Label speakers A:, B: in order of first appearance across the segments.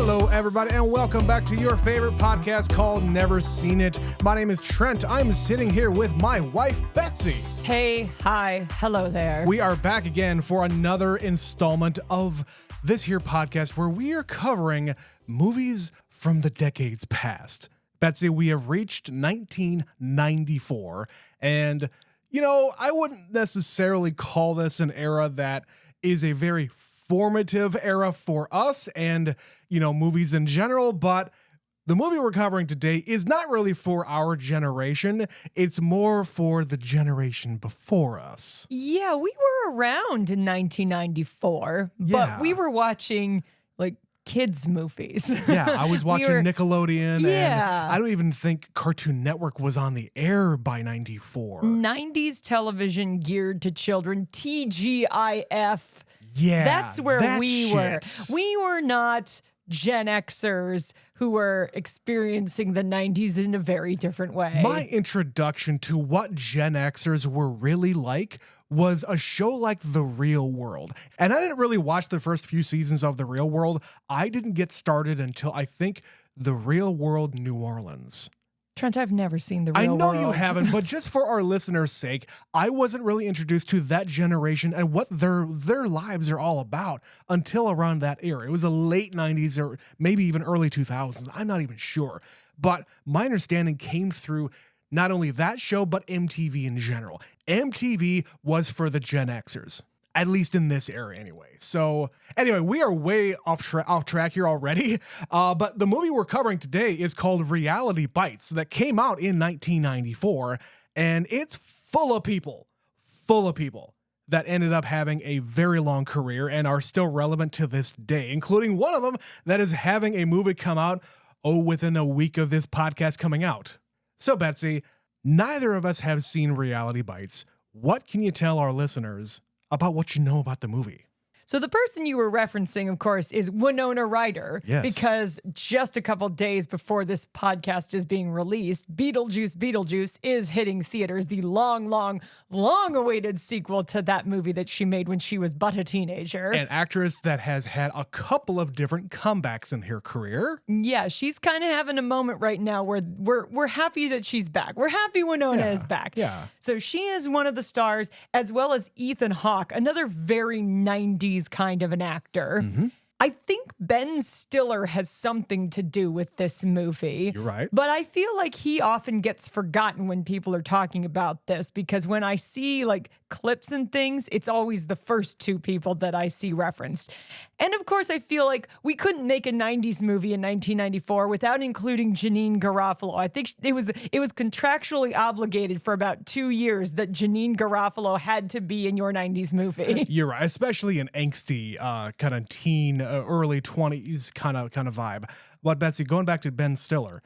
A: Hello, everybody, and welcome back to your favorite podcast called Never Seen It. My name is Trent. I'm sitting here with my wife, Betsy.
B: Hey, hi, hello there.
A: We are back again for another installment of this here podcast where we are covering movies from the decades past. Betsy, we have reached 1994, and, I wouldn't necessarily call this an era that is a very formative era for us and, movies in general, but the movie we're covering today is not really for our generation. It's more for the generation before us.
B: Yeah, we were around in 1994, but we were watching kids' movies.
A: Yeah, I was watching Nickelodeon,
B: Yeah.
A: and I don't even think Cartoon Network was on the air by 94.
B: 90s television geared to children, TGIF.
A: Yeah,
B: That's where we were.
A: shit.
B: We were not Gen Xers who were experiencing the 90s in a very different way.
A: My introduction to what Gen Xers were really like was a show like The Real World. And I didn't really watch the first few seasons of The Real World. I didn't get started until I think The Real World New Orleans.
B: Trent, I've never seen The Real
A: I know
B: World.
A: you haven't, but just for our listeners' sake, I wasn't really introduced to that generation and what their lives are all about until around that era. It was the late 90s or maybe even early 2000s. I'm not even sure. But my understanding came through not only that show, but MTV in general. MTV was for the Gen Xers, at least in this era anyway. So anyway, we are way off track here already. But the movie we're covering today is called Reality Bites that came out in 1994. And it's full of people that ended up having a very long career and are still relevant to this day, including one of them that is having a movie come out, within a week of this podcast coming out. So Betsy, neither of us have seen Reality Bites. What can you tell our listeners about what you know about the movie?
B: So the person you were referencing, of course, is Winona Ryder.
A: Yes.
B: Because just a couple days before this podcast is being released, Beetlejuice is hitting theaters, the long-awaited sequel to that movie that she made when she was but a teenager.
A: An actress that has had a couple of different comebacks in her career.
B: Yeah, she's kind of having a moment right now where we're happy that she's back. We're happy Winona is back.
A: Yeah.
B: So she is one of the stars, as well as Ethan Hawke, another very 90s kind of an actor.
A: Mm-hmm.
B: I think Ben Stiller has something to do with this movie.
A: You're right.
B: But I feel like he often gets forgotten when people are talking about this, because when I see clips and things, it's always the first two people that I see referenced. And of course, I feel like we couldn't make a 90s movie in 1994 without including Janeane Garofalo. I think it was contractually obligated for about 2 years that Janeane Garofalo had to be in your 90s movie.
A: You're right, especially an angsty kind of teen, early 20s kind of vibe. But Betsy, going back to Ben Stiller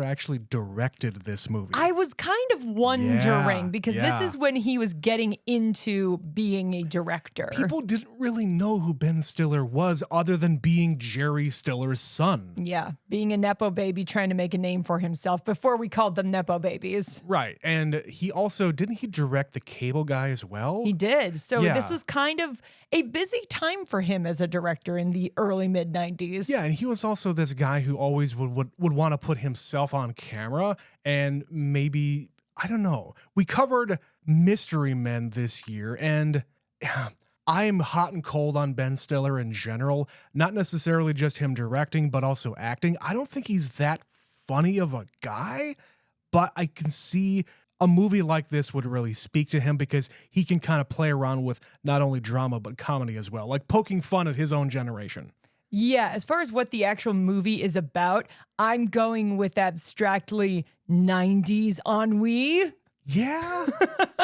A: actually directed this movie.
B: I was kind of wondering because this is when he was getting into being a director.
A: People didn't really know who Ben Stiller was other than being Jerry Stiller's son.
B: Yeah, being a Nepo baby trying to make a name for himself before we called them Nepo babies.
A: Right. And he also, didn't he direct The Cable Guy as well?
B: He did. So
A: Yeah.
B: this was kind of a busy time for him as a director in the early mid-90s.
A: Yeah, and he was also this guy who always would want to put himself on camera, and maybe, I don't know. We covered Mystery Men this year, and I'm hot and cold on Ben Stiller in general. Not necessarily just him directing, but also acting. I don't think he's that funny of a guy, but I can see a movie like this would really speak to him because he can kind of play around with not only drama, but comedy as well, like poking fun at his own generation.
B: Yeah, as far as what the actual movie is about, I'm going with abstractly 90s ennui.
A: Yeah,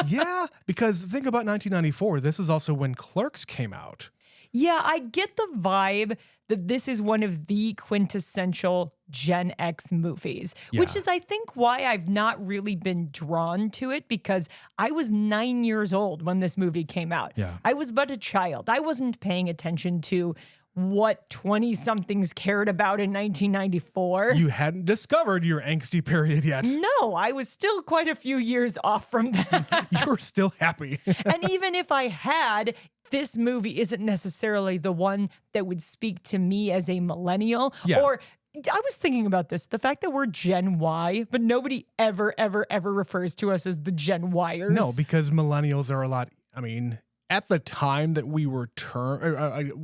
A: yeah, because think about 1994. This is also when Clerks came out.
B: Yeah, I get the vibe that this is one of the quintessential Gen X movies, which is, I think, why I've not really been drawn to it, because I was 9 years old when this movie came out.
A: Yeah.
B: I was but a child. I wasn't paying attention to what 20-somethings cared about in 1994.
A: You hadn't discovered your angsty period yet.
B: No, I was still quite a few years off from that.
A: You were still happy.
B: And even if I had, this movie isn't necessarily the one that would speak to me as a millennial.
A: Yeah.
B: Or I was thinking about this, the fact that we're Gen Y, but nobody ever, ever, ever refers to us as the Gen Yers.
A: No, because millennials are a lot. I mean, at the time that we were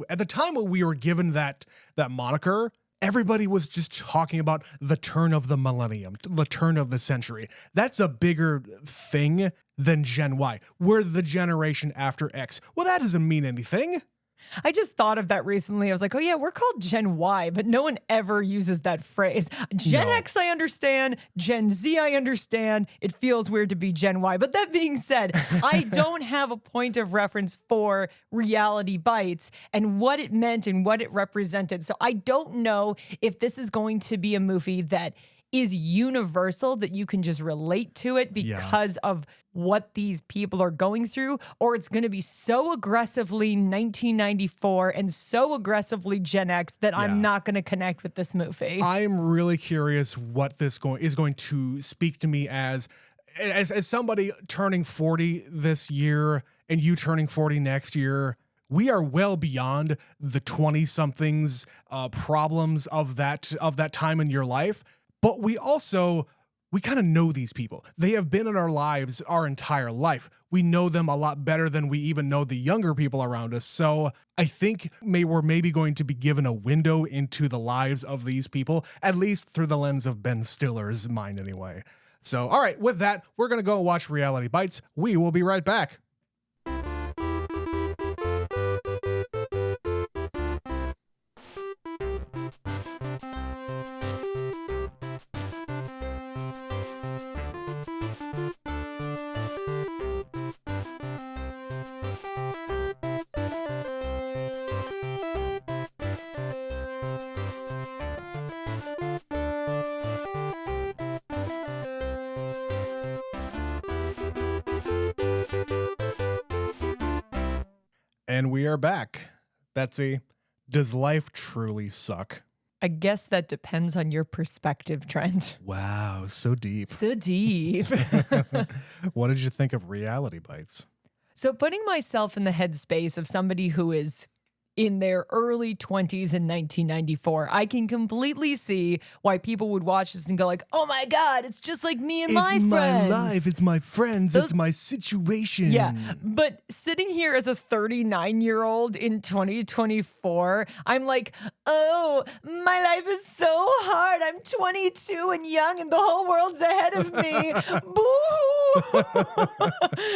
A: at the time when we were given that moniker, everybody was just talking about the turn of the millennium, the turn of the century. That's a bigger thing than Gen Y. We're the generation after X. Well, that doesn't mean anything.
B: I just thought of that recently. I was like, oh yeah, we're called Gen Y, but no one ever uses that phrase. Gen
A: No.
B: X, I understand. Gen Z, I understand. It feels weird to be Gen Y. But that being said, I don't have a point of reference for Reality Bites and what it meant and what it represented. So I don't know if this is going to be a movie that is universal, that you can just relate to it because of what these people are going through, or it's going to be so aggressively 1994 and so aggressively Gen X that I'm not going to connect with this movie.
A: I'm really curious what this is going to speak to me as somebody turning 40 this year and you turning 40 next year. We are well beyond the 20-somethings problems of that time in your life. But we kind of know these people. They have been in our lives our entire life. We know them a lot better than we even know the younger people around us. So I think we're maybe going to be given a window into the lives of these people, at least through the lens of Ben Stiller's mind anyway. So, all right, with that, we're going to go watch Reality Bites. We will be right back. And we are back. Betsy, does life truly suck?
B: I guess that depends on your perspective, Trent.
A: Wow, so deep.
B: So deep.
A: What did you think of Reality Bites?
B: So putting myself in the headspace of somebody who is in their early 20s in 1994, I can completely see why people would watch this and go like, oh my God, it's just like me and my friends.
A: It's my life, it's my friends, it's my situation.
B: Yeah, but sitting here as a 39-year-old in 2024, I'm like, oh, my life is so hard. I'm 22 and young and the whole world's ahead of me. Boo!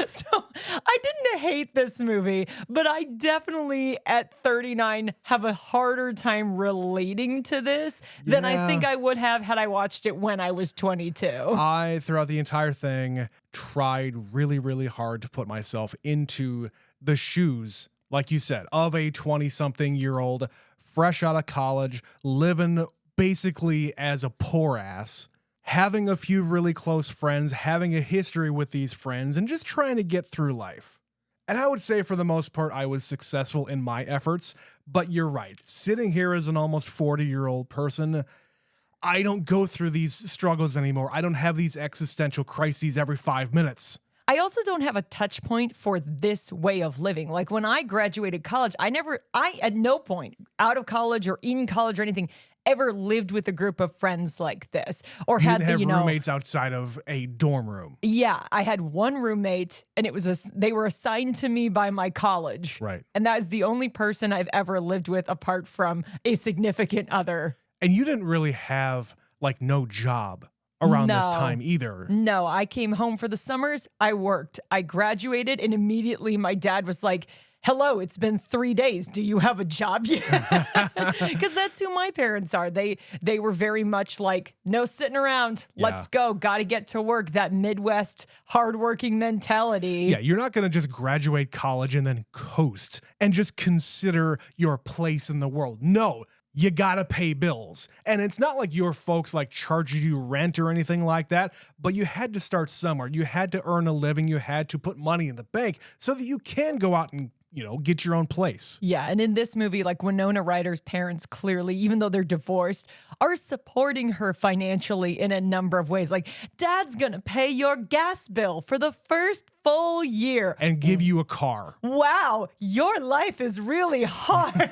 B: So I didn't hate this movie, but I definitely at 39 have a harder time relating to this than I think I would have had I watched it when I was 22.
A: I, throughout the entire thing, tried really, really hard to put myself into the shoes, like you said, of a 20-something-year-old, fresh out of college, living basically as a poor ass, having a few really close friends, having a history with these friends, and just trying to get through life. And I would say for the most part, I was successful in my efforts, but you're right. Sitting here as an almost 40-year-old person, I don't go through these struggles anymore. I don't have these existential crises every 5 minutes.
B: I also don't have a touch point for this way of living. Like when I graduated college, I at no point out of college or in college or anything ever lived with a group of friends like this or
A: You
B: had
A: didn't
B: the,
A: have roommates outside of a dorm room.
B: Yeah, I had one roommate and they were assigned to me by my college.
A: Right.
B: And that is the only person I've ever lived with apart from a significant other.
A: And you didn't really have like no job around this
B: No.
A: time either.
B: No, I came home for the summers. I worked. I graduated and immediately my dad was like, hello, it's been 3 days. Do you have a job yet? Because that's who my parents are. They were very much like, no sitting around. Let's go. Got to get to work. That Midwest hardworking mentality.
A: Yeah, you're not going to just graduate college and then coast and just consider your place in the world. No, you got to pay bills. And it's not like your folks like charged you rent or anything like that, but you had to start somewhere. You had to earn a living. You had to put money in the bank so that you can go out and get your own place.
B: Yeah, and in this movie, like Winona Ryder's parents clearly, even though they're divorced, are supporting her financially in a number of ways. Like, Dad's gonna pay your gas bill for the first full year.
A: And give you a car.
B: Wow, your life is really hard.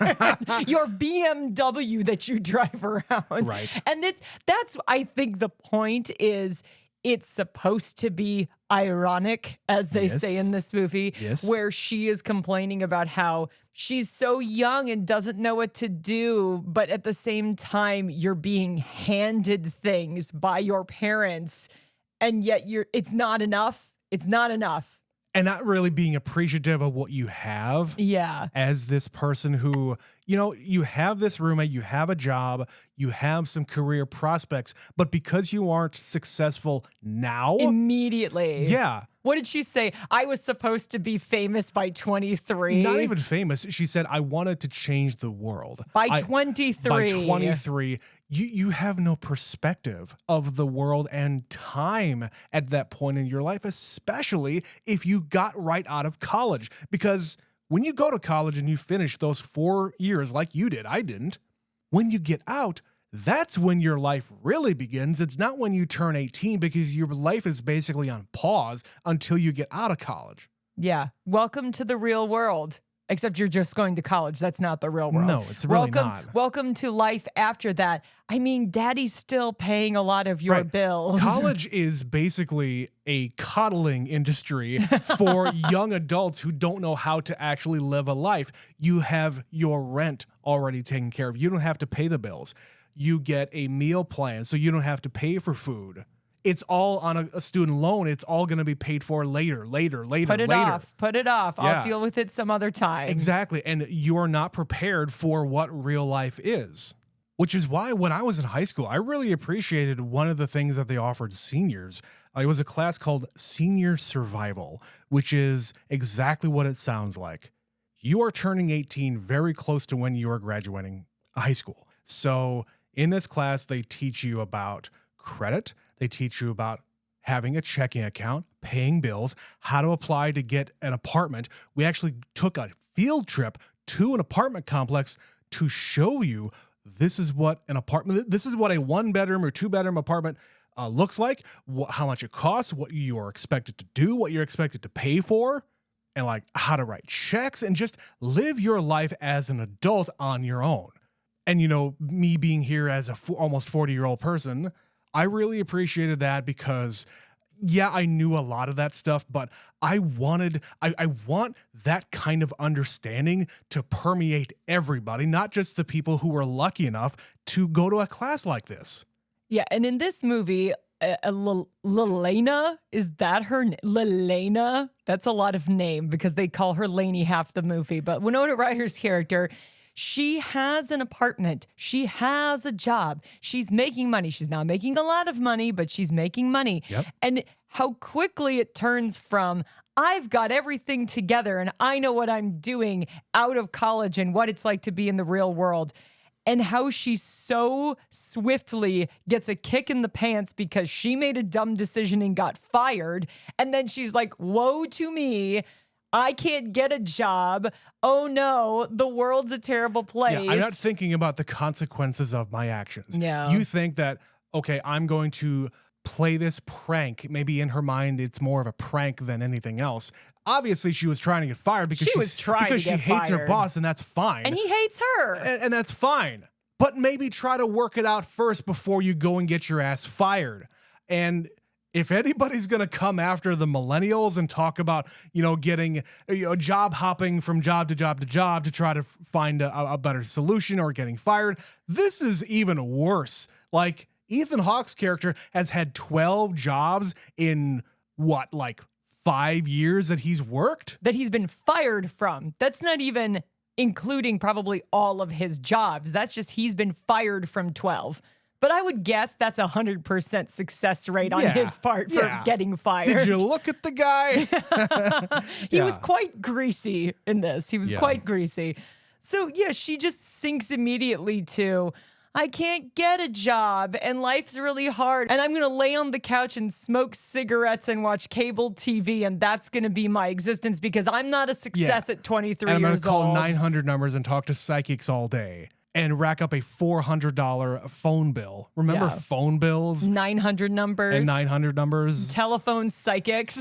B: Your BMW that you drive around.
A: Right.
B: And that's I think the point is it's supposed to be ironic, as they say in this movie, where she is complaining about how she's so young and doesn't know what to do, but at the same time, you're being handed things by your parents, and yet it's not enough. It's not enough.
A: And not really being appreciative of what you have.
B: Yeah.
A: As this person who, you have this roommate, you have a job, you have some career prospects, but because you aren't successful now.
B: Immediately.
A: Yeah.
B: What did she say? I was supposed to be famous by 23.
A: Not even famous. She said, I wanted to change the world.
B: By 23.
A: By 23. You have no perspective of the world and time at that point in your life, especially if you got right out of college. Because when you go to college and you finish those 4 years like you did, I didn't, when you get out, that's when your life really begins. It's not when you turn 18, because your life is basically on pause until you get out of college.
B: Yeah. Welcome to the real world. Except you're just going to college. That's not the real world.
A: No, it's really not.
B: Welcome to life after that. I mean, Daddy's still paying a lot of your bills.
A: College is basically a coddling industry for young adults who don't know how to actually live a life. You have your rent already taken care of. You don't have to pay the bills. You get a meal plan, so you don't have to pay for food. It's all on a student loan. It's all going to be paid for later.
B: Put it off.
A: Yeah.
B: I'll deal with it some other time.
A: Exactly. And you're not prepared for what real life is, which is why when I was in high school, I really appreciated one of the things that they offered seniors. It was a class called Senior Survival, which is exactly what it sounds like. You are turning 18 very close to when you are graduating high school. So in this class, they teach you about credit. They teach you about having a checking account, paying bills, how to apply to get an apartment. We actually took a field trip to an apartment complex to show you this is what a 1-bedroom or 2-bedroom apartment looks like, how much it costs, what you are expected to do, what you're expected to pay for, and like how to write checks and just live your life as an adult on your own. And, me being here as a almost 40-year-old person, I really appreciated that because, I knew a lot of that stuff, but I want that kind of understanding to permeate everybody, not just the people who were lucky enough to go to a class like this.
B: Yeah, and in this movie, Lelena, is that her name? Lelena? That's a lot of name because they call her Lainey half the movie. But Winona Ryder's character, she has an apartment. She has a job. She's making money. She's not making a lot of money, but she's making money.
A: Yep.
B: And how quickly it turns from, I've got everything together and I know what I'm doing out of college and what it's like to be in the real world. And how she so swiftly gets a kick in the pants because she made a dumb decision and got fired. And then she's like, woe to me. I can't get a job. Oh no, the world's a terrible place.
A: Yeah, I'm not thinking about the consequences of my actions.
B: Yeah.
A: You think that, okay, I'm going to play this prank. Maybe in her mind, it's more of a prank than anything else. Obviously, she was trying to get fired because she hates her boss, and that's fine.
B: And he hates her.
A: And that's fine. But maybe try to work it out first before you go and get your ass fired. And if anybody's going to come after the millennials and talk about, getting job hopping from job to job to job to try to find a better solution or getting fired, this is even worse. Like, Ethan Hawke's character has had 12 jobs in 5 years that he's worked?
B: That he's been fired from. That's not even including probably all of his jobs. That's just he's been fired from 12. But I would guess that's 100% success rate on his part for getting fired.
A: Did you look at the guy?
B: He was quite greasy in this. He was quite greasy. So, she just sinks immediately to, I can't get a job and life's really hard. And I'm going to lay on the couch and smoke cigarettes and watch cable TV. And that's going to be my existence because I'm not a success at 23
A: and I'm
B: years
A: gonna call
B: old.
A: 900 numbers and talk to psychics all day and rack up a $400 phone bill. Remember phone bills?
B: 900 numbers.
A: And 900 numbers.
B: Telephone psychics.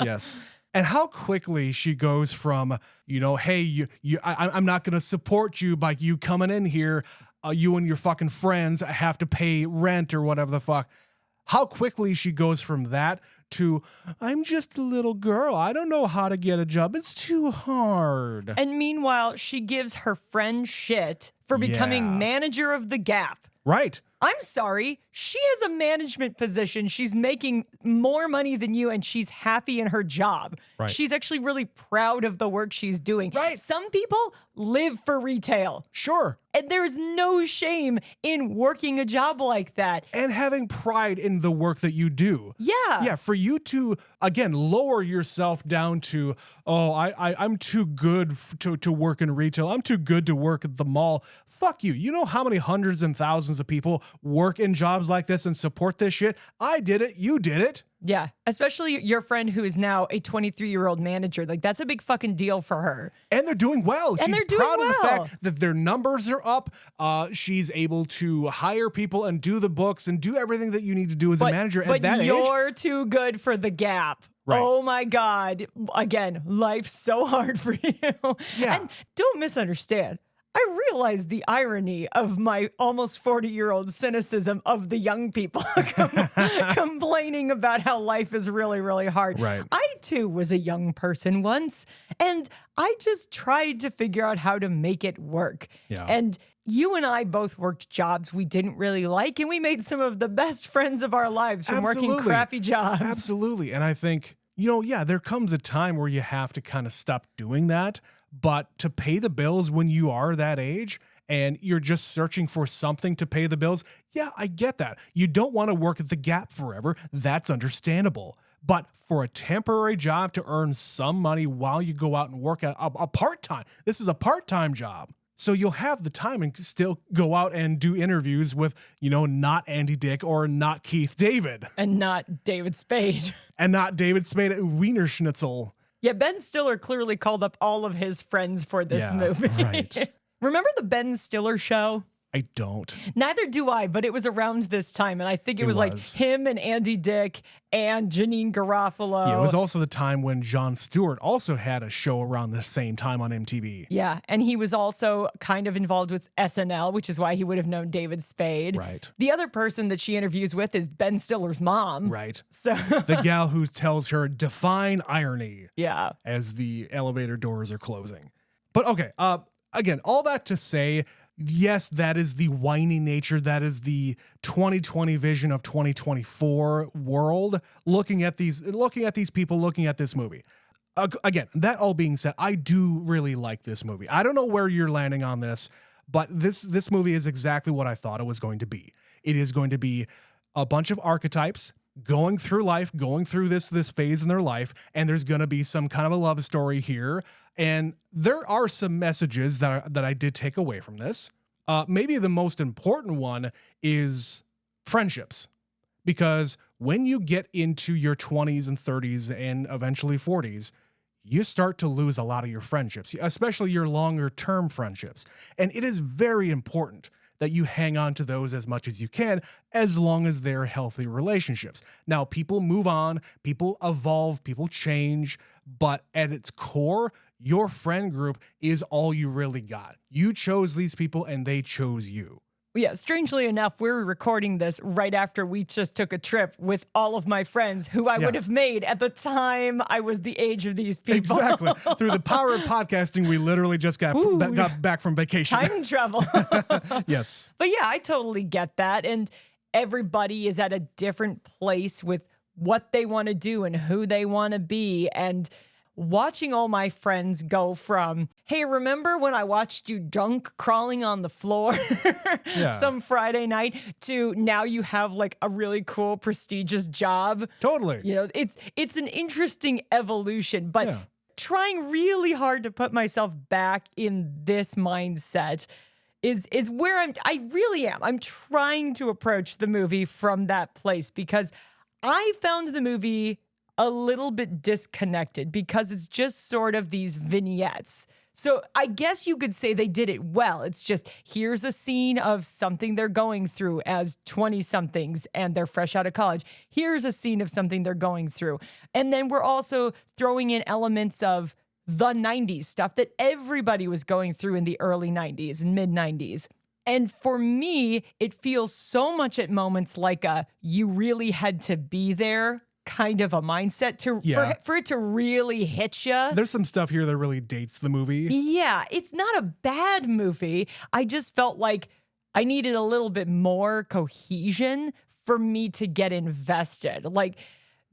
A: Yes. And how quickly she goes from, hey, I'm not going to support you by you coming in here. You and your fucking friends have to pay rent or whatever the fuck. How quickly she goes from that to, I'm just a little girl. I don't know how to get a job. It's too hard.
B: And meanwhile, she gives her friend shit for becoming manager of the Gap.
A: Right.
B: I'm sorry. She has a management position. She's making more money than you, and she's happy in her job.
A: Right.
B: She's actually really proud of the work she's doing.
A: Right.
B: Some people live for retail.
A: Sure.
B: And there's no shame in working a job like that.
A: And having pride in the work that you do.
B: Yeah.
A: Yeah, for you to, again, lower yourself down to, I'm too good to work in retail. I'm too good to work at the mall. Fuck you. You know how many hundreds and thousands of people work in jobs like this and support this shit? I did it. You did it.
B: Yeah, especially your friend who is now a 23-year-old manager. Like, that's a big fucking deal for her.
A: And they're doing well.
B: And
A: She's
B: they're doing
A: proud of the
B: well.
A: fact that their numbers are up. She's able to hire people and do the books and do everything that you need to do as a manager at that
B: But
A: age.
B: you're too good for the Gap.
A: Right.
B: Oh my God. Again, life's so hard for you.
A: Yeah.
B: And don't misunderstand. I realize the irony of my almost 40-year-old cynicism of the young people complaining about how life is really, really hard.
A: Right.
B: I too was a young person once, and I just tried to figure out how to make it work.
A: Yeah.
B: And you and I both worked jobs we didn't really like, and we made some of the best friends of our lives from working crappy jobs.
A: Absolutely. And I think, there comes a time where you have to kind of stop doing that. But to pay the bills when you are that age and you're just searching for something to pay the bills, yeah, I get that. You don't want to work at the Gap forever. That's understandable. But for a temporary job to earn some money while you go out and work at a part-time, this is a part-time job. So you'll have the time and still go out and do interviews with, not Andy Dick or not Keith David.
B: And not David Spade.
A: And not David Spade at Wiener Schnitzel.
B: Yeah, Ben Stiller clearly called up all of his friends for this movie.
A: Right.
B: Remember the Ben Stiller show?
A: I don't.
B: Neither do I, but it was around this time. And I think it was like him and Andy Dick and Janine Garofalo.
A: Yeah, it was also the time when Jon Stewart also had a show around the same time on MTV.
B: Yeah, and he was also kind of involved with SNL, which is why he would have known David Spade.
A: Right.
B: The other person that she interviews with is Ben Stiller's mom.
A: Right.
B: So
A: the gal who tells her define irony.
B: Yeah.
A: As the elevator doors are closing. But okay, again, all that to say, yes, that is the whiny nature. That is the 2020 vision of 2024 world. Looking at these people, looking at this movie. Again, that all being said, I do really like this movie. I don't know where you're landing on this, but this movie is exactly what I thought it was going to be. It is going to be a bunch of archetypes going through life, going through this phase in their life, and there's going to be some kind of a love story here. And there are some messages that I did take away from this. Maybe the most important one is friendships, because when you get into your 20s and 30s and eventually 40s, you start to lose a lot of your friendships, especially your longer term friendships. And it is very important that you hang on to those as much as you can, as long as they're healthy relationships. Now, people move on, people evolve, people change, but at its core, your friend group is all you really got. You chose these people and they chose you.
B: Yeah, strangely enough, we're recording this right after we just took a trip with all of my friends who I would have made at the time I was the age of these people.
A: Exactly. Through the power of podcasting, we literally just got back from vacation.
B: Time travel.
A: Yes.
B: But yeah, I totally get that. And everybody is at a different place with what they want to do and who they want to be. And watching all my friends go from, hey, remember when I watched you drunk crawling on the floor some Friday night, to now you have like a really cool, prestigious job.
A: Totally.
B: It's an interesting evolution, but trying really hard to put myself back in this mindset, is where I really am. I'm trying to approach the movie from that place because I found the movie a little bit disconnected because it's just sort of these vignettes. So I guess you could say they did it well. It's just here's a scene of something they're going through as 20-somethings and they're fresh out of college. Here's a scene of something they're going through. And then we're also throwing in elements of the 90s stuff that everybody was going through in the early 90s and mid 90s. And for me, it feels so much at moments like a you really had to be there kind of a mindset for it to really hit you.
A: There's some stuff here that really dates the movie.
B: Yeah, it's not a bad movie. I just felt like I needed a little bit more cohesion for me to get invested. Like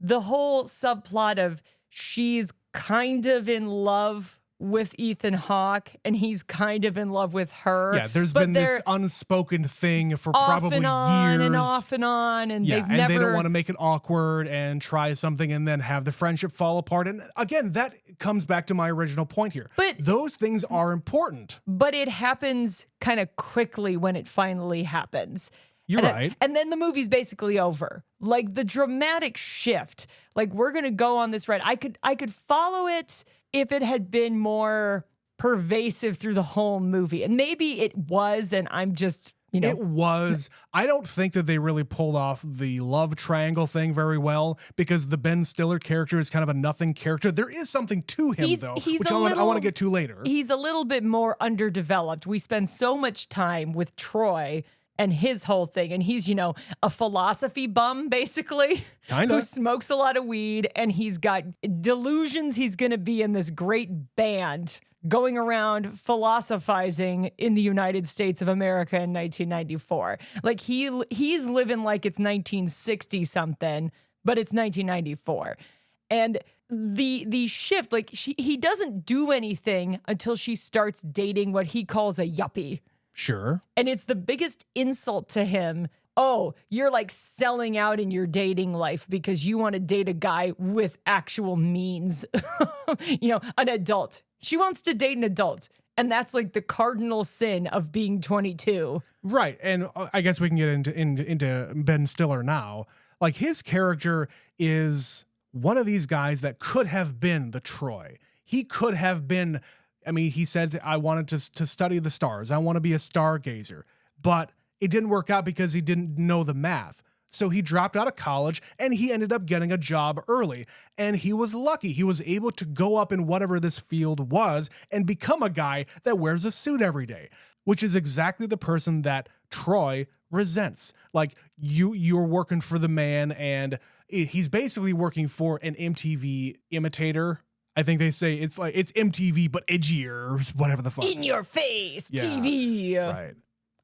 B: the whole subplot of she's kind of in love with Ethan Hawke and he's kind of in love with her.
A: Yeah, there's been this unspoken thing for probably years.
B: And off and on. And
A: yeah,
B: they've
A: and
B: never...
A: they don't want to make it awkward and try something and then have the friendship fall apart. And again, that comes back to my original point here.
B: But
A: those things are important.
B: But it happens kind of quickly when it finally happens.
A: You're right.
B: And then the movie's basically over. Like the dramatic shift, like we're going to go on this ride. I could follow it if it had been more pervasive through the whole movie. And maybe it was, and I'm just,
A: It was. I don't think that they really pulled off the love triangle thing very well because the Ben Stiller character is kind of a nothing character. There is something to him, though, which I want to get to later.
B: He's a little bit more underdeveloped. We spend so much time with Troy and his whole thing. And he's, a philosophy bum, basically.
A: Kinda.
B: Who smokes a lot of weed. And he's got delusions he's going to be in this great band going around philosophizing in the United States of America in 1994. Like he's living like it's 1960 something, but it's 1994. And the shift, like he doesn't do anything until she starts dating what he calls a yuppie.
A: Sure.
B: And it's the biggest insult to him. Oh, you're like selling out in your dating life because you want to date a guy with actual means, an adult. She wants to date an adult. And that's like the cardinal sin of being 22.
A: Right. And I guess we can get into Ben Stiller now. Like his character is one of these guys that could have been the Troy. He could have been... he said, I wanted to study the stars. I want to be a stargazer. But it didn't work out because he didn't know the math. So he dropped out of college and he ended up getting a job early. And he was lucky. He was able to go up in whatever this field was and become a guy that wears a suit every day, which is exactly the person that Troy resents. Like you're working for the man and he's basically working for an MTV imitator. I think they say it's MTV, but edgier or whatever the fuck.
B: In your face, TV.
A: Right.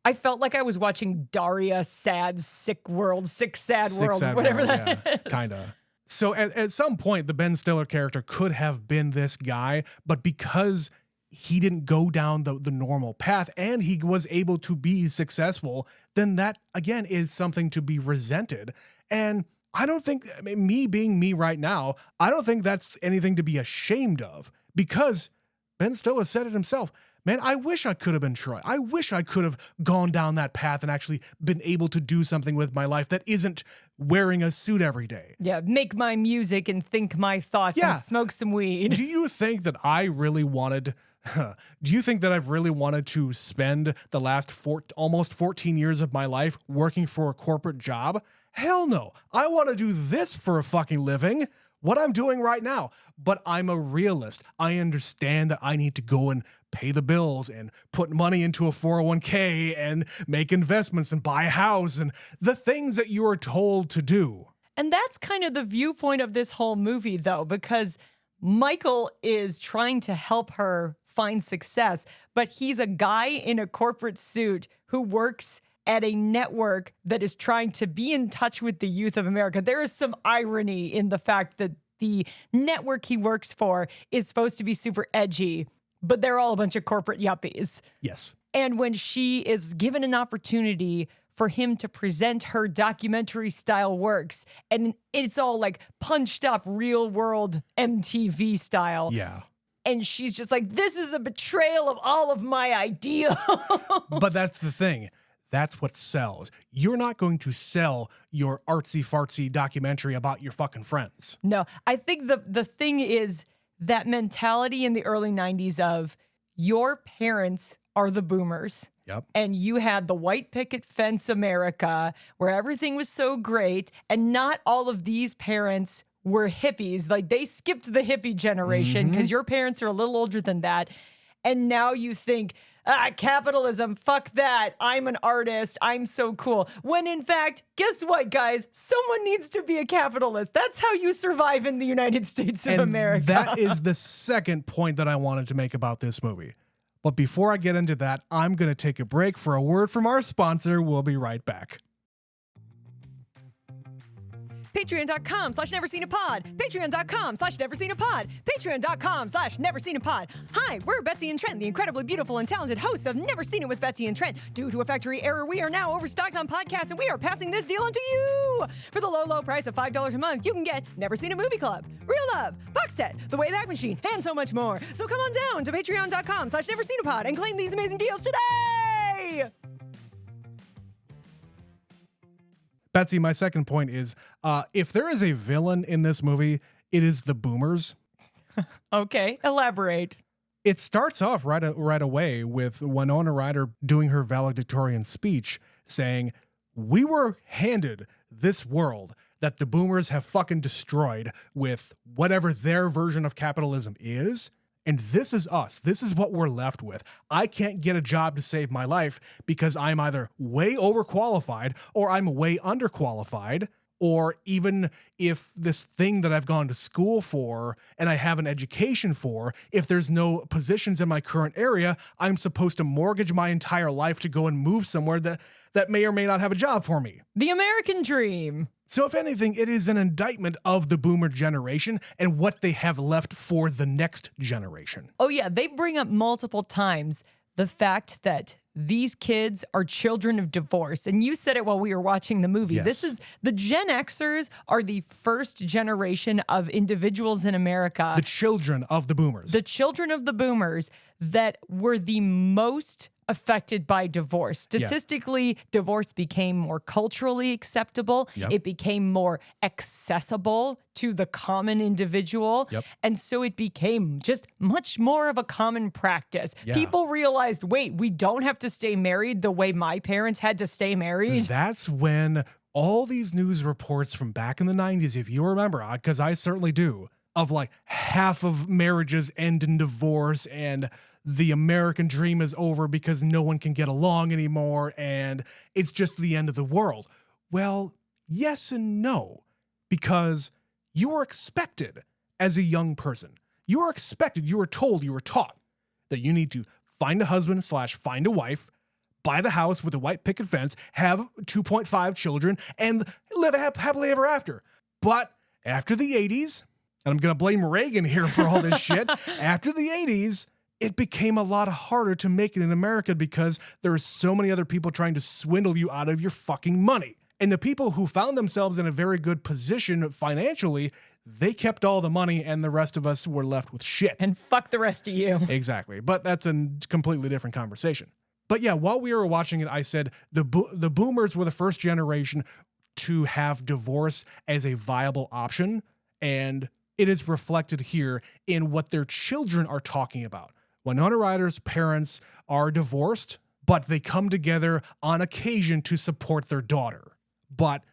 B: I felt like I was watching Daria Sad, Sick Sad World, whatever that is.
A: Kinda. So at some point, the Ben Stiller character could have been this guy, but because he didn't go down the normal path and he was able to be successful, then that, again, is something to be resented. And I don't think, me being me right now, I don't think that's anything to be ashamed of because Ben Stiller said it himself. Man, I wish I could have been Troy. I wish I could have gone down that path and actually been able to do something with my life that isn't wearing a suit every day.
B: Yeah, make my music and think my thoughts and smoke some weed.
A: Do you think that I really wanted... Do you think that I've really wanted to spend the last almost 14 years of my life working for a corporate job? Hell no. I want to do this for a fucking living. What I'm doing right now. But I'm a realist. I understand that I need to go and pay the bills and put money into a 401k and make investments and buy a house and the things that you are told to do.
B: And that's kind of the viewpoint of this whole movie, though, because Michael is trying to help her find success, but he's a guy in a corporate suit who works at a network that is trying to be in touch with the youth of America. There is some irony in the fact that the network he works for is supposed to be super edgy, but they're all a bunch of corporate yuppies.
A: Yes.
B: And when she is given an opportunity for him to present her documentary style works, and it's all like punched up real world MTV style.
A: Yeah.
B: And she's just like, this is a betrayal of all of my ideals.
A: But that's the thing. That's what sells. You're not going to sell your artsy-fartsy documentary about your fucking friends.
B: No, I think the thing is that mentality in the early 90s of your parents are the boomers.
A: Yep.
B: And you had the white picket fence America where everything was so great. And not all of these parents were hippies. Like they skipped the hippie generation because your parents are a little older than that. And now you think, capitalism, fuck that. I'm an artist. I'm so cool. When in fact, guess what, guys? Someone needs to be a capitalist. That's how you survive in the United States of America.
A: That is the second point that I wanted to make about this movie. But before I get into that, I'm going to take a break for a word from our sponsor. We'll be right back.
C: Patreon.com/neverseenapod. Patreon.com/neverseenapod. Patreon.com/neverseenapod. Hi, we're Betsy and Trent, the incredibly beautiful and talented hosts of Never Seen It with Betsy and Trent. Due to a factory error, we are now overstocked on podcasts, and we are passing this deal on to you. For the low, low price of $5 a month, you can get Never Seen It Movie Club, Real Love, Box Set, The Wayback Machine, and so much more. So come on down to Patreon.com/neverseenapod and claim these amazing deals today.
A: Betsy, my second point is, if there is a villain in this movie, it is the boomers.
B: Okay, elaborate.
A: It starts off right away with Winona Ryder doing her valedictorian speech saying, we were handed this world that the boomers have fucking destroyed with whatever their version of capitalism is. And this is us. This is what we're left with. I can't get a job to save my life because I'm either way overqualified or I'm way underqualified. Or even if this thing that I've gone to school for and I have an education for, if there's no positions in my current area, I'm supposed to mortgage my entire life to go and move somewhere that may or may not have a job for me.
B: The American dream.
A: So if anything, it is an indictment of the boomer generation and what they have left for the next generation.
B: Oh yeah, they bring up multiple times the fact that these kids are children of divorce. And you said it while we were watching the movie.
A: Yes.
B: This is the Gen Xers are the first generation of individuals in America.
A: The children of the boomers.
B: The children of the boomers that were the most affected by divorce. Statistically, divorce became more culturally acceptable.
A: Yep.
B: It became more accessible to the common individual.
A: Yep.
B: And so it became just much more of a common practice.
A: Yeah.
B: People realized, wait, we don't have to stay married the way my parents had to stay married.
A: That's when all these news reports from back in the 90s, if you remember, because I certainly do, of like half of marriages end in divorce and the American dream is over because no one can get along anymore and it's just the end of the world. Well, yes and no, because you were expected as a young person. You were expected, you were told, you were taught that you need to find a husband / find a wife, buy the house with a white picket fence, have 2.5 children, and live happily ever after. But after the 80s, and I'm going to blame Reagan here for all this shit, after the 80s, it became a lot harder to make it in America because there are so many other people trying to swindle you out of your fucking money. And the people who found themselves in a very good position financially, they kept all the money and the rest of us were left with shit.
B: And fuck the rest of you.
A: Exactly. But that's a completely different conversation. But yeah, while we were watching it, I said the boomers were the first generation to have divorce as a viable option. And it is reflected here in what their children are talking about. Winona Ryder's parents are divorced, but they come together on occasion to support their daughter. But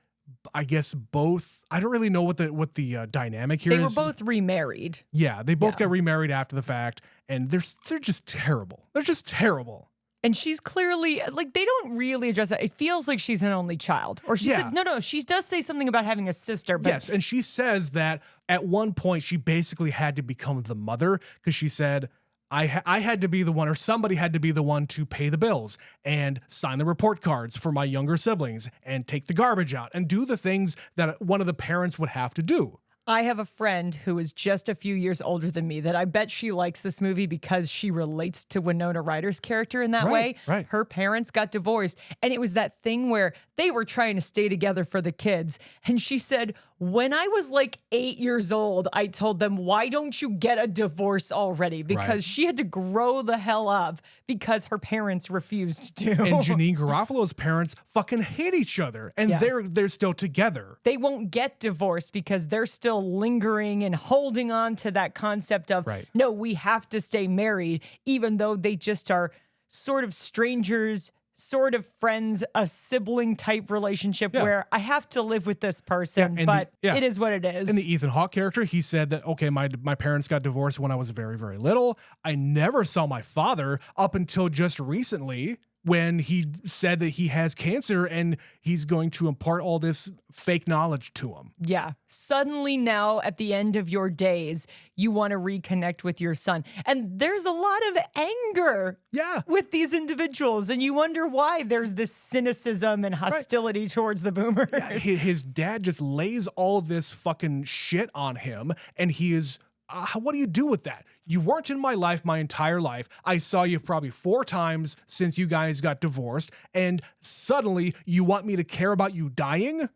A: I guess both, I don't really know what the dynamic here is.
B: They were both remarried.
A: Yeah, they both got remarried after the fact, and they're just terrible. They're just terrible.
B: And she's clearly, like, they don't really address that. It feels like she's an only child. Or she said, no, she does say something about having a sister. But
A: yes, and she says that at one point she basically had to become the mother because she said, I had to be the one, or somebody had to be the one to pay the bills and sign the report cards for my younger siblings and take the garbage out and do the things that one of the parents would have to do.
B: I have a friend who is just a few years older than me that I bet she likes this movie because she relates to Winona Ryder's character in that way.
A: Right.
B: Her parents got divorced, and it was that thing where they were trying to stay together for the kids. And she said, When I was like 8 years old, I told them, why don't you get a divorce already? Because
A: Right.
B: she had to grow the hell up because her parents refused to.
A: And Janine Garofalo's parents fucking hate each other, and
B: Yeah.
A: they're still together.
B: They won't get divorced because they're still lingering and holding on to that concept of,
A: Right.
B: no, we have to stay married, even though they just are sort of strangers, sort of friends, a sibling type relationship
A: Yeah.
B: where I have to live with this person,
A: and
B: but
A: yeah.
B: it is what it is.
A: And the Ethan Hawke character, he said that, okay, my parents got divorced when I was very, very little. I never saw my father up until just recently when he said that he has cancer and he's going to impart all this fake knowledge to him.
B: Yeah. Suddenly now at the end of your days, you want to reconnect with your son. And there's a lot of anger
A: Yeah.
B: with these individuals. And you wonder why there's this cynicism and hostility towards the boomers.
A: Yeah, his dad just lays all this fucking shit on him, and he is. What do you do with that? You weren't in my life my entire life. I saw you probably 4 times since you guys got divorced, and suddenly you want me to care about you dying?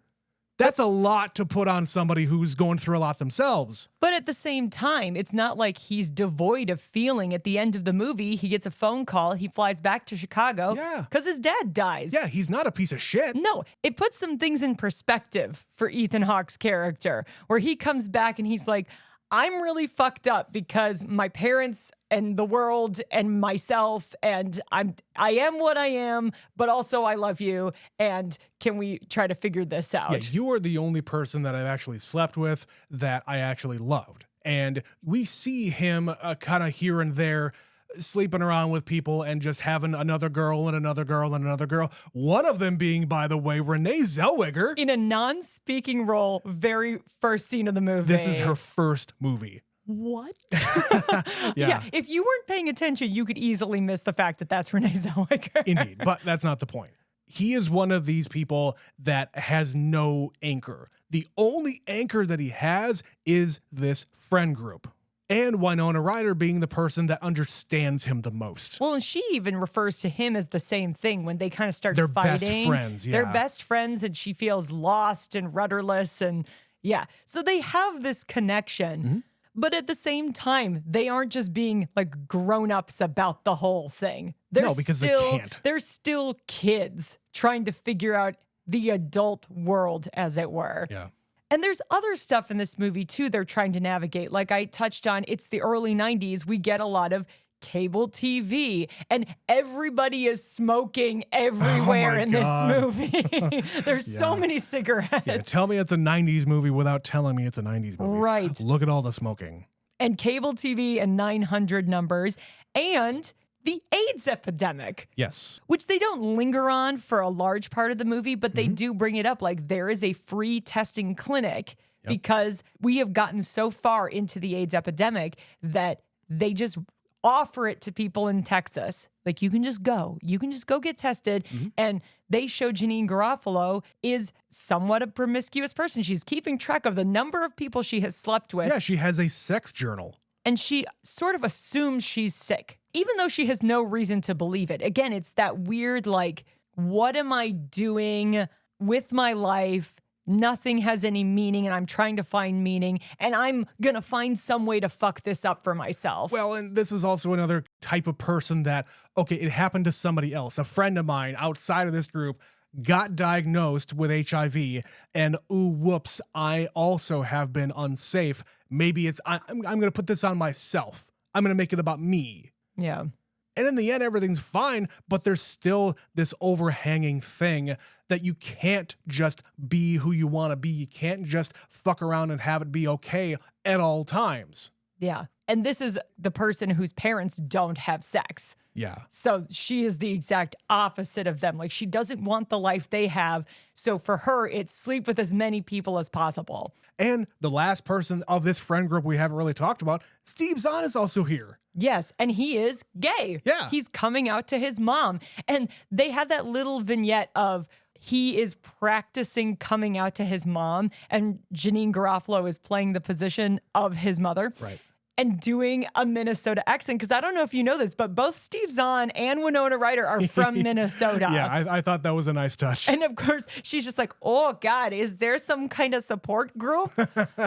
A: That's a lot to put on somebody who's going through a lot themselves.
B: But at the same time, it's not like he's devoid of feeling. At the end of the movie, he gets a phone call. He flies back to Chicago
A: Yeah.
B: because his dad dies.
A: Yeah, he's not a piece of shit.
B: No, it puts some things in perspective for Ethan Hawke's character, where he comes back and he's like, I'm really fucked up because my parents and the world and myself, and I am what I am, but also I love you. And can we try to figure this out?
A: Yeah, you are the only person that I've actually slept with that I actually loved. And we see him kind of here and there sleeping around with people and just having another girl and another girl and another girl. One of them being, by the way, Renee Zellweger.
B: In a non-speaking role, very first scene of the movie.
A: This is her first movie.
B: What?
A: Yeah.
B: If you weren't paying attention, you could easily miss the fact that that's Renee Zellweger.
A: Indeed, but that's not the point. He is one of these people that has no anchor. The only anchor that he has is this friend group. And Winona Ryder being the person that understands him the most.
B: Well, and she even refers to him as the same thing when they kind of start
A: They're
B: fighting.
A: best friends,
B: They're
A: yeah.
B: best friends, and she feels lost and rudderless. And yeah, so they have this connection.
A: Mm-hmm.
B: But at the same time, they aren't just being like grown-ups about the whole thing. They're
A: No, because they
B: still,
A: can't.
B: They're still kids trying to figure out the adult world, as it were.
A: Yeah.
B: And there's other stuff in this movie, too, they're trying to navigate. Like I touched on, it's the early 90s. We get a lot of cable TV, and everybody is smoking everywhere
A: my
B: in
A: God.
B: this movie. There's so many cigarettes.
A: Yeah, tell me it's a 90s movie without telling me it's a 90s movie.
B: Right.
A: Look at all the smoking.
B: And cable TV and 900 numbers, and the AIDS epidemic.
A: Yes.
B: Which they don't linger on for a large part of the movie, but they do bring it up. Like there is a free testing clinic because we have gotten so far into the AIDS epidemic that they just offer it to people in Texas. Like you can just go get tested. And they show Janine Garofalo is somewhat a promiscuous person. She's keeping track of the number of people she has slept with.
A: Yeah, she has a sex journal.
B: And she sort of assumes she's sick, even though she has no reason to believe it. Again, it's that weird, like, what am I doing with my life? Nothing has any meaning, and I'm trying to find meaning, and I'm gonna find some way to fuck this up for myself.
A: Well, and this is also another type of person that, okay, it happened to somebody else. A friend of mine outside of this group got diagnosed with HIV, and ooh, whoops, I also have been unsafe. Maybe I'm going to put this on myself. I'm going to make it about me.
B: yeah.
A: And in the end, everything's fine, but there's still this overhanging thing that you can't just be who you want to be. You can't just fuck around and have it be okay at all times.
B: Yeah. And this is the person whose parents don't have sex.
A: Yeah.
B: So she is the exact opposite of them. Like she doesn't want the life they have. So for her, it's sleep with as many people as possible.
A: And the last person of this friend group we haven't really talked about, Steve Zahn is also here.
B: Yes, and he is gay.
A: Yeah.
B: He's coming out to his mom. And they have that little vignette of he is practicing coming out to his mom, and Janine Garofalo is playing the position of his mother.
A: Right.
B: and doing a Minnesota accent. Because I don't know if you know this, but both Steve Zahn and Winona Ryder are from Minnesota.
A: Yeah, I thought that was a nice touch.
B: And of course, she's just like, oh, God, is there some kind of support group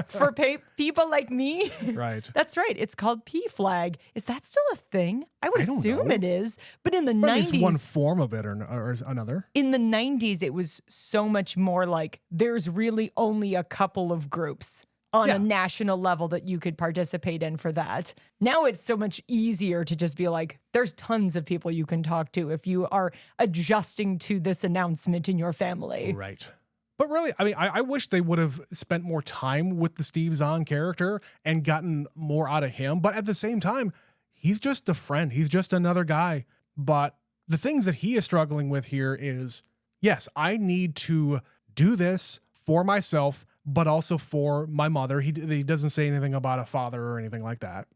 B: for people like me?
A: Right.
B: That's right. It's called P-Flag. Is that still a thing? I would
A: I don't
B: assume
A: know.
B: it is. But in the
A: Or at least
B: 90s,
A: one form of it or another.
B: in the 90s, it was so much more like there's really only a couple of groups on
A: Yeah.
B: a national level that you could participate in for that. Now it's so much easier to just be like, there's tons of people you can talk to if you are adjusting to this announcement in your family.
A: Right. But really, I mean, I wish they would have spent more time with the Steve Zahn character and gotten more out of him. But at the same time, he's just a friend. He's just another guy. But the things that he is struggling with here is, yes, I need to do this for myself, but also for my mother. He doesn't say anything about a father or anything like that.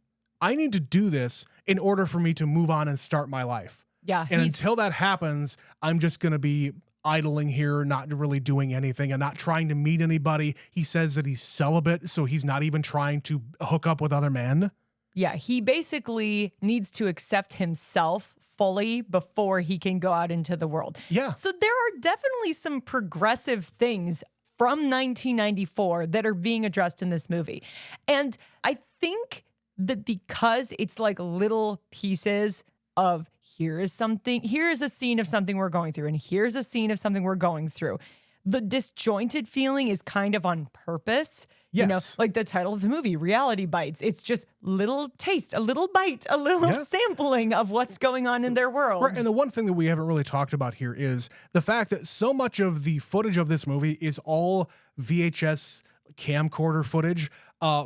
A: I need to do this in order for me to move on and start my life.
B: Yeah.
A: And until that happens, I'm just going to be idling here, not really doing anything and not trying to meet anybody. He says that he's celibate, so he's not even trying to hook up with other men.
B: Yeah, he basically needs to accept himself fully before he can go out into the world.
A: Yeah.
B: So there are definitely some progressive things from 1994 that are being addressed in this movie. And I think that because it's like little pieces of here is a scene of something we're going through, and here's a scene of something we're going through. The disjointed feeling is kind of on purpose. You know,
A: Yes.
B: like the title of the movie, Reality Bites. It's just little taste, a little bite, a little
A: Yeah.
B: sampling of what's going on in their world.
A: Right, and the one thing that we haven't really talked about here is the fact that so much of the footage of this movie is all VHS camcorder footage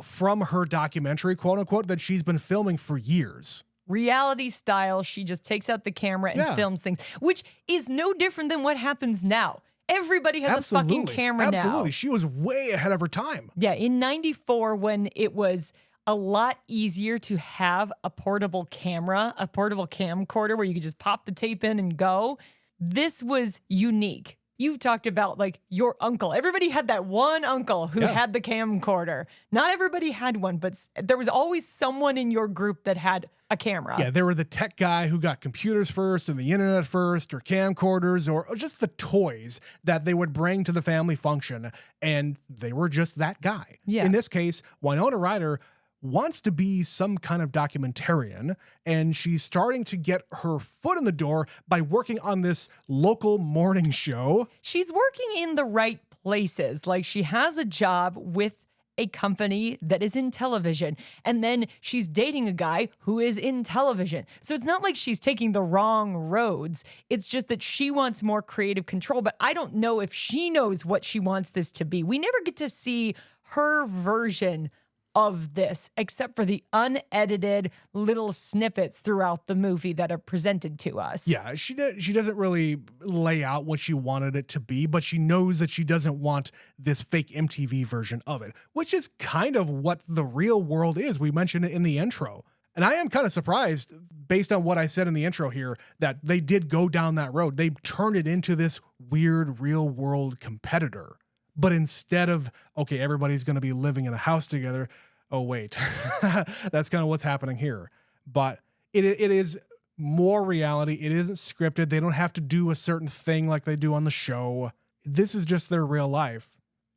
A: from her documentary, quote unquote, that she's been filming for years.
B: Reality style, she just takes out the camera and
A: Yeah.
B: films things, which is no different than what happens now. Everybody has a fucking camera now.
A: Absolutely. She was way ahead of her time.
B: Yeah, in 94, when it was a lot easier to have a portable camera, a portable camcorder where you could just pop the tape in and go, this was unique. You talked about like your uncle. Everybody had that one uncle who
A: Yeah.
B: had the camcorder. Not everybody had one, but there was always someone in your group that had a camera.
A: Yeah, they were the tech guy who got computers first and the internet first, or camcorders, or just the toys that they would bring to the family function. And they were just that guy.
B: Yeah.
A: In this case, Winona Ryder wants to be some kind of documentarian, and she's starting to get her foot in the door by working on this local morning show.
B: She's working in the right places. Like she has a job with a company that is in television, and then she's dating a guy who is in television. So it's not like she's taking the wrong roads. It's just that she wants more creative control, but I don't know if she knows what she wants this to be. We never get to see her version of this, except for the unedited little snippets throughout the movie that are presented to us.
A: Yeah, she doesn't really lay out what she wanted it to be, but she knows that she doesn't want this fake MTV version of it, which is kind of what the real world is. We mentioned it in the intro. And I am kind of surprised, based on what I said in the intro here, that they did go down that road. They turned it into this weird real world competitor. But instead of, okay, everybody's going to be living in a house together, oh, wait, that's kind of what's happening here. But it is more reality. It isn't scripted. They don't have to do a certain thing like they do on the show. This is just their real life.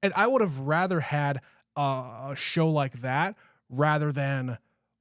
A: And I would have rather had a show like that rather than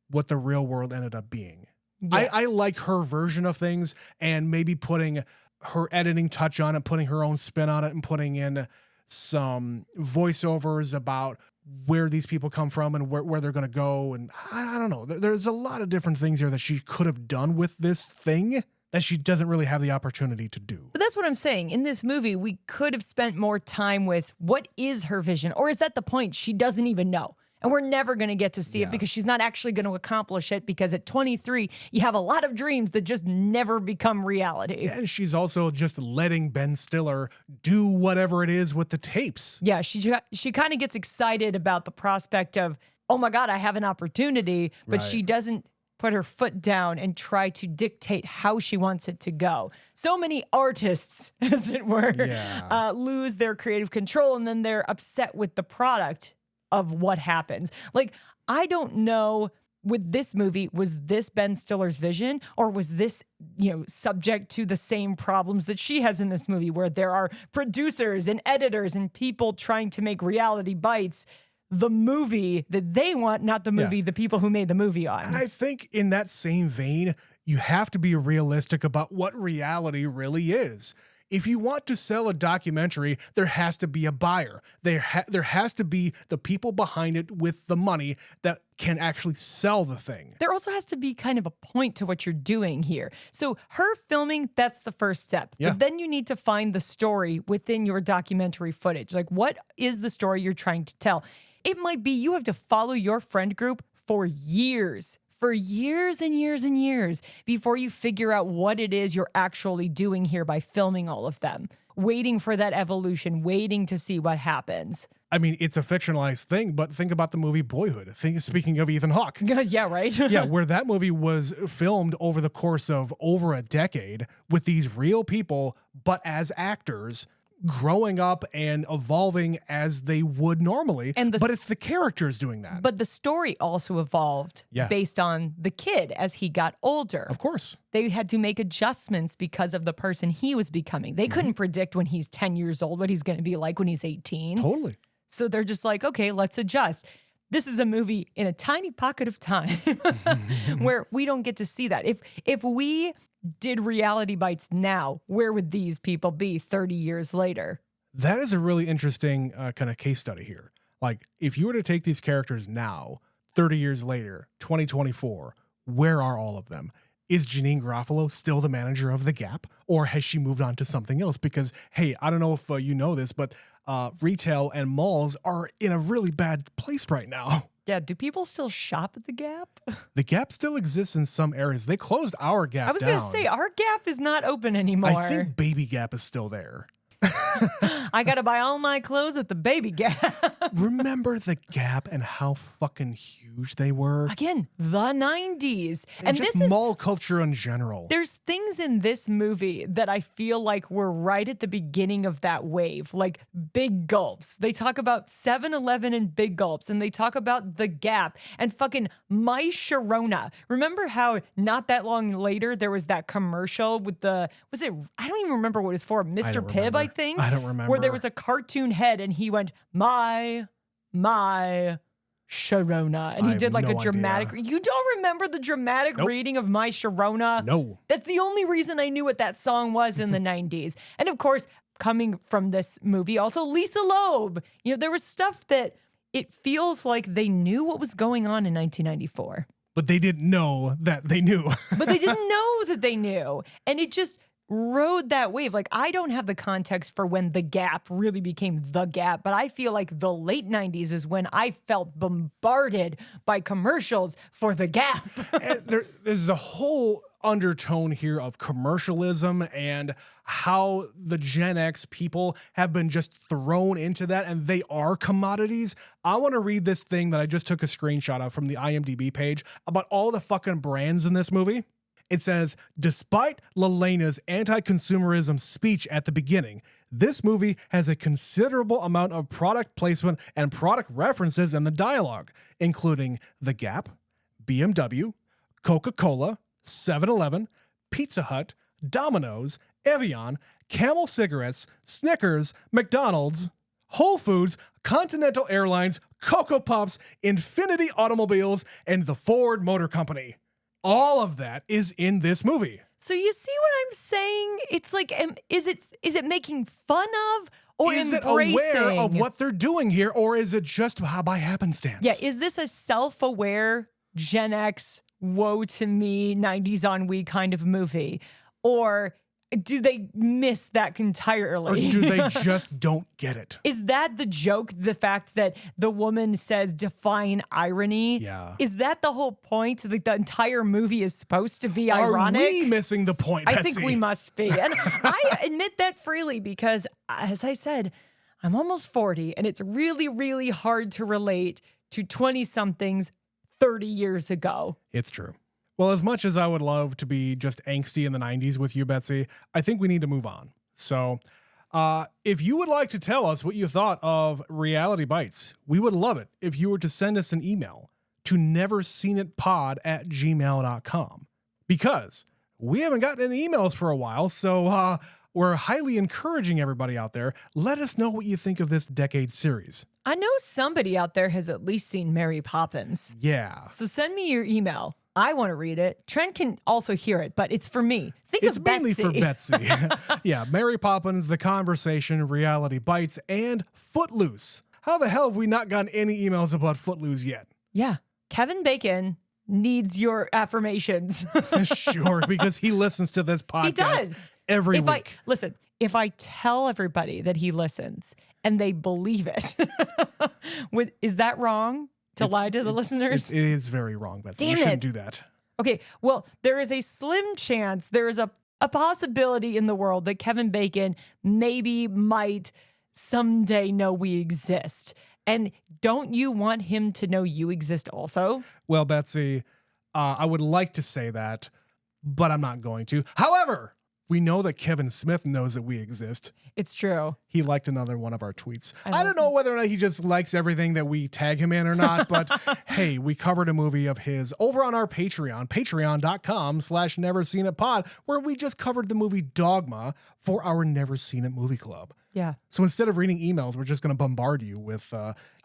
A: what the real world ended up being.
B: Yeah.
A: I like her version of things, and maybe putting her editing touch on it, putting her own spin on it, and putting in some voiceovers about where these people come from and where they're going to go. And I don't know. There's a lot of different things here that she could have done with this thing that she doesn't really have the opportunity to do.
B: But that's what I'm saying. In this movie, we could have spent more time with what is her vision, or is that the point? She doesn't even know. And we're never going to get to see it because she's not actually going to accomplish it, because at 23, you have a lot of dreams that just never become reality.
A: And she's also just letting Ben Stiller do whatever it is with the tapes.
B: Yeah, she kind of gets excited about the prospect of, oh my God, I have an opportunity, but she doesn't put her foot down and try to dictate how she wants it to go. So many artists, as it were, lose their creative control, and then they're upset with the product of what happens. Like, I don't know with this movie, was this Ben Stiller's vision, or was this, subject to the same problems that she has in this movie, where there are producers and editors and people trying to make Reality Bites the movie that they want, not the movie the people who made the movie on.
A: I think in that same vein, you have to be realistic about what reality really is. If you want to sell a documentary, there has to be a buyer. There has to be the people behind it with the money that can actually sell the thing.
B: There also has to be kind of a point to what you're doing here. So her filming, that's the first step.
A: Yeah.
B: But then you need to find the story within your documentary footage. Like, what is the story you're trying to tell? It might be you have to follow your friend group for years and years and years before you figure out what it is you're actually doing here by filming all of them, waiting for that evolution, waiting to see what happens.
A: I mean, it's a fictionalized thing, but think about the movie Boyhood. Speaking of Ethan Hawke.
B: Yeah, right?
A: Yeah, where that movie was filmed over the course of over a decade with these real people, but as actors, growing up and evolving as they would normally. But it's the characters doing that.
B: But the story also evolved based on the kid as he got older.
A: Of course.
B: They had to make adjustments because of the person he was becoming. They couldn't predict when he's 10 years old what he's going to be like when he's 18.
A: Totally.
B: So they're just like, okay, let's adjust. This is a movie in a tiny pocket of time where we don't get to see that. If we did Reality Bites now, where would these people be 30 years later?
A: That is a really interesting kind of case study here. Like, if you were to take these characters now, 30 years later, 2024, where are all of them? Is Janine Garofalo still the manager of The Gap, or has she moved on to something else? Because, hey, I don't know if you know this, but retail and malls are in a really bad place right now.
B: Yeah, do people still shop at The Gap?
A: The Gap still exists in some areas. They closed our Gap down.
B: I was going to say, our Gap is not open anymore.
A: I think Baby Gap is still there.
B: I got to buy all my clothes at the Baby Gap.
A: Remember The Gap and how fucking huge they were?
B: Again, the 90s.
A: And
B: this
A: just
B: is
A: mall culture in general.
B: There's things in this movie that I feel like were right at the beginning of that wave, like big gulps. They talk about 7-Eleven and big gulps, and they talk about The Gap and fucking My Sharona. Remember how not that long later there was that commercial with I don't even remember what it was for, Mr. Pibb, I think?
A: I don't remember.
B: Where there was a cartoon head and he went, my Sharona. And he did like a dramatic. You don't remember the dramatic reading of My Sharona?
A: No.
B: That's the only reason I knew what that song was in the 90s. And of course, coming from this movie, also Lisa Loeb. There was stuff that it feels like they knew what was going on in 1994.
A: But they didn't know that they knew.
B: But they didn't know that they knew. And it just rode that wave. Like, I don't have the context for when The Gap really became The Gap, but I feel like the late 90s is when I felt bombarded by commercials for The Gap.
A: And there's a whole undertone here of commercialism and how the Gen X people have been just thrown into that, and they are commodities. I want to read this thing that I just took a screenshot of from the IMDb page about all the fucking brands in this movie. It says, despite Lelena's anti-consumerism speech at the beginning, this movie has a considerable amount of product placement and product references in the dialogue, including The Gap, BMW, Coca-Cola, 7-Eleven, Pizza Hut, Domino's, Evian, Camel Cigarettes, Snickers, McDonald's, Whole Foods, Continental Airlines, Cocoa Puffs, Infinity Automobiles, and the Ford Motor Company. All of that is in this movie.
B: So you see what I'm saying? It's like, is it making fun of or
A: is
B: embracing?
A: Is it aware of what they're doing here, or is it just by happenstance?
B: Yeah, is this a self-aware Gen X, woe to me, 90s ennui kind of movie? Or do they miss that entirely?
A: Or do they just don't get it?
B: Is that the joke? The fact that the woman says define irony?
A: Yeah.
B: Is that the whole point? Like the entire movie is supposed to be ironic?
A: Are we missing the point, Betsy?
B: I think we must be. And I admit that freely because, as I said, I'm almost 40 and it's really, really hard to relate to 20-somethings 30 years ago.
A: It's true. Well, as much as I would love to be just angsty in the 90s with you, Betsy, I think we need to move on. So if you would like to tell us what you thought of Reality Bites, we would love it if you were to send us an email to neverseenitpod@gmail.com because we haven't gotten any emails for a while. So we're highly encouraging everybody out there. Let us know what you think of this decade series.
B: I know somebody out there has at least seen Mary Poppins.
A: Yeah.
B: So send me your email. I want to read it. Trent can also hear it, but it's for me.
A: It's
B: of
A: mainly
B: Betsy.
A: for Betsy. Yeah, Mary Poppins, The Conversation, Reality Bites, and Footloose. How the hell have we not gotten any emails about Footloose yet?
B: Yeah. Kevin Bacon needs your affirmations.
A: Sure, because he listens to this podcast
B: He does.
A: every week.
B: Listen, if I tell everybody that he listens and they believe it, is that wrong to lie to the listeners?
A: It is very wrong, Betsy.
B: Damn
A: You shouldn't
B: it.
A: do that.
B: Okay, well, there is a slim chance, there is a possibility in the world that Kevin Bacon maybe might someday know we exist. And don't you want him to know you exist also?
A: Well, Betsy, I would like to say that, but I'm not going to. However, we know that Kevin Smith knows that we exist.
B: It's true.
A: He liked another one of our tweets. I don't know whether or not he just likes everything that we tag him in or not, but hey, we covered a movie of his over on our Patreon, patreon.com/neverseenitpod, where we just covered the movie Dogma for our Never Seen It movie club.
B: Yeah.
A: So instead of reading emails, we're just going to bombard you with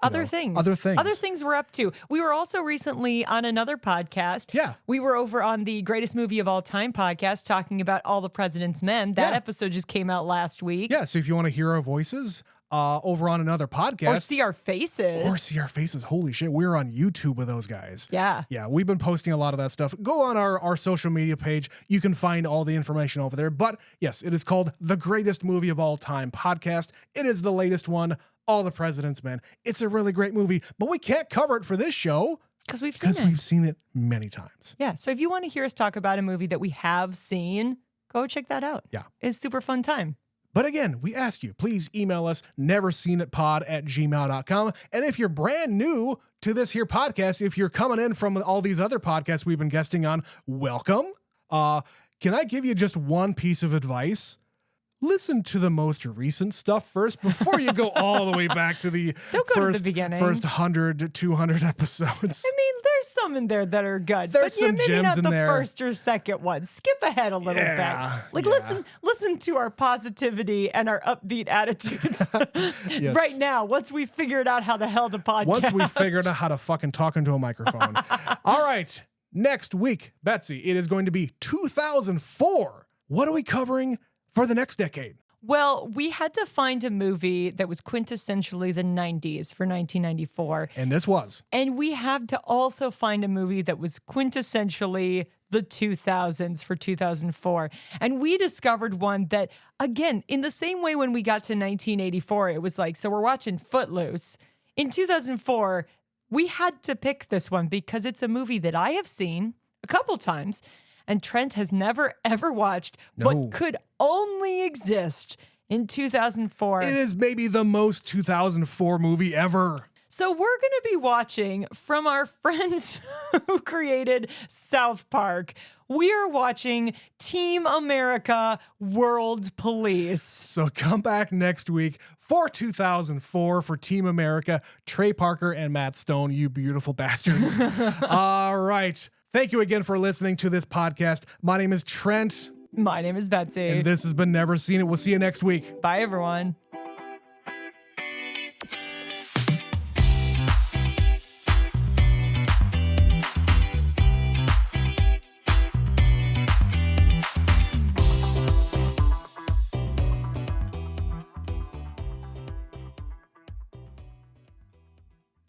B: Other things we're up to. We were also recently on another podcast.
A: Yeah.
B: We were over on the Greatest Movie of All Time podcast talking about All the President's Men. That episode just came out last week.
A: Yeah, so if you want to hear our voices over on another podcast.
B: Or see our faces.
A: Holy shit, we're on YouTube with those guys.
B: Yeah.
A: Yeah, we've been posting a lot of that stuff. Go on our social media page. You can find all the information over there. But yes, it is called The Greatest Movie of All Time podcast. It is the latest one, All the President's Men. It's a really great movie, but we can't cover it for this show.
B: Because we've seen it.
A: We've seen it many times.
B: Yeah, so if you want to hear us talk about a movie that we have seen, go check that out.
A: Yeah.
B: It's super fun time.
A: But again, we ask you, please email us, neverseenitpod@gmail.com. And if you're brand new to this here podcast, if you're coming in from all these other podcasts we've been guesting on, welcome. Can I give you just one piece of advice? Listen to the most recent stuff first before you go all the way back to the
B: Don't go to the beginning.
A: first 100 to 200 episodes.
B: I mean, there's some in there that are good.
A: There's some
B: maybe
A: gems
B: not
A: in
B: the
A: there.
B: first or second one. Skip ahead a little
A: Yeah,
B: bit. Like
A: yeah.
B: listen to our positivity and our upbeat attitudes
A: Yes.
B: right now. Once we figured out how the hell to podcast.
A: Once we figured out how to fucking talk into a microphone. All right. Next week, Betsy, it is going to be 2004. What are we covering for the next decade?
B: Well, we had to find a movie that was quintessentially the 90s for 1994.
A: And this was.
B: And we had to also find a movie that was quintessentially the 2000s for 2004. And we discovered one that, again, in the same way when we got to 1984, it was like, so we're watching Footloose. In 2004, we had to pick this one because it's a movie that I have seen a couple times and Trent has never, ever watched,
A: No.
B: but could only exist in 2004.
A: It is maybe the most 2004 movie ever.
B: So we're going to be watching from our friends who created South Park. We are watching Team America World Police.
A: So come back next week for 2004 for Team America, Trey Parker and Matt Stone, you beautiful bastards. All right. Thank you again for listening to this podcast. My name is Trent.
B: My name is Betsy.
A: And this has been Never Seen It. We'll see you next week.
B: Bye, everyone.